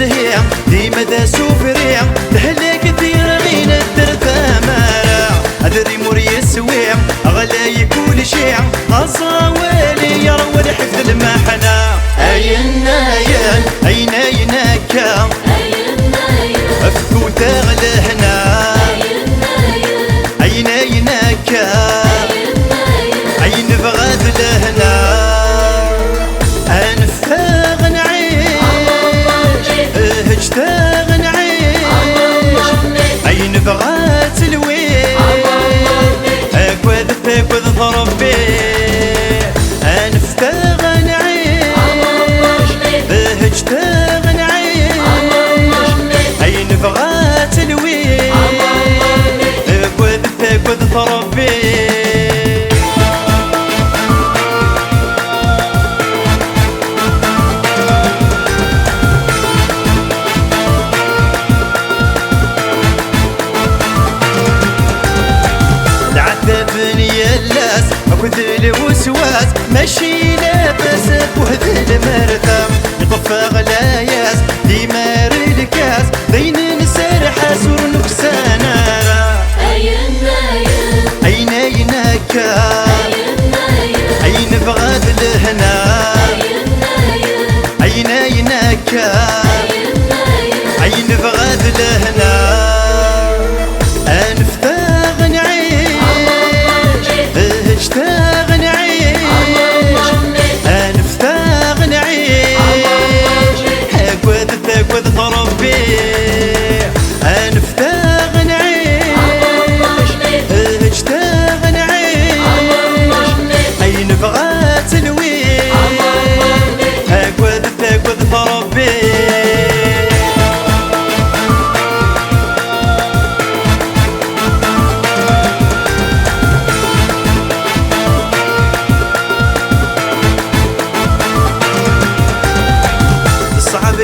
نزهيع ديما ذا سوفريع تهلا كثير غين الدرثة مارع أدري موري السويع أغلى كل شيع أصاوالي يا روى حفظ المحنة أيناين أينايناكا أفكو تغلى هنا أينايناكا عين بغاد لهنا أنفاغ نعيش هجتاغ نعيش عين بغاد الويش أكوذ ضربي أنفتاغ نعيش هجتاغ نعيش عين بغاد الويش أكوذ ضربي وذل وسواس ماشي لاباس وهذا المرثى يطفى غلاياس ديما الكاس بين نسار حاسور نكسانا أينايناكا أين بغاد لهنا أينايناكا أين بغاد لهنا أنفتاغ نعيش هجتاغ نعيش أنفتاغ نعيش أكوذ ضربي أنفتاغ نعيش هجتاغ نعيش أين بغات الويش أكوذ ضربي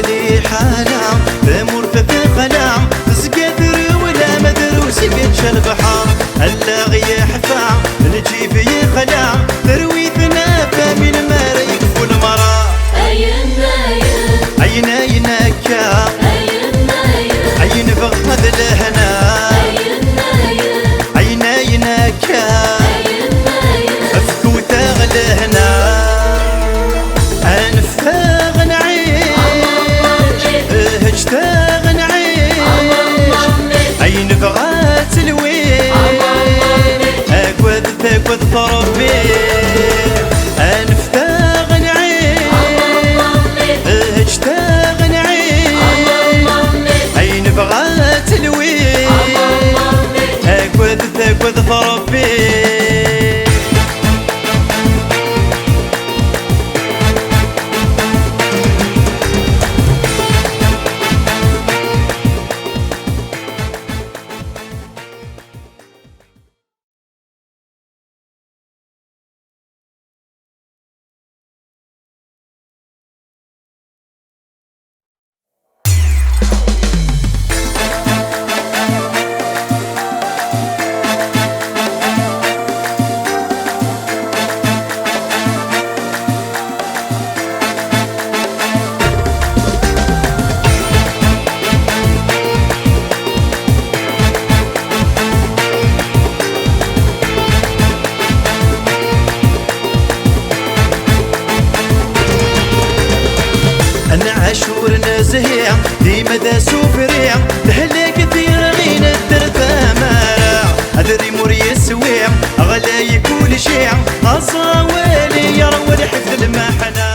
لي حالة بمر في قلام تسقدر ولا مدروس بيتش البحر هلا غيا حفا نجي في خلام ترويثنا فمن ما يكفو المرا أينايناكا أين بغض لهنا أينايناكا أفكو تغلهنا أنفاغ نعيش هجتاغ نعيش عين بغات الويش أكوذ ضربي أنفتاغ نعيش هجتاغ نعيش عين بغات الويش أكوذ ضربي عاشور نزهيع ديما ذا سوفريع تهلا كثير غين الدرثة مارع أدري موري السويع أغلى كل شيع أصاوالي يا روى حفظ المحنة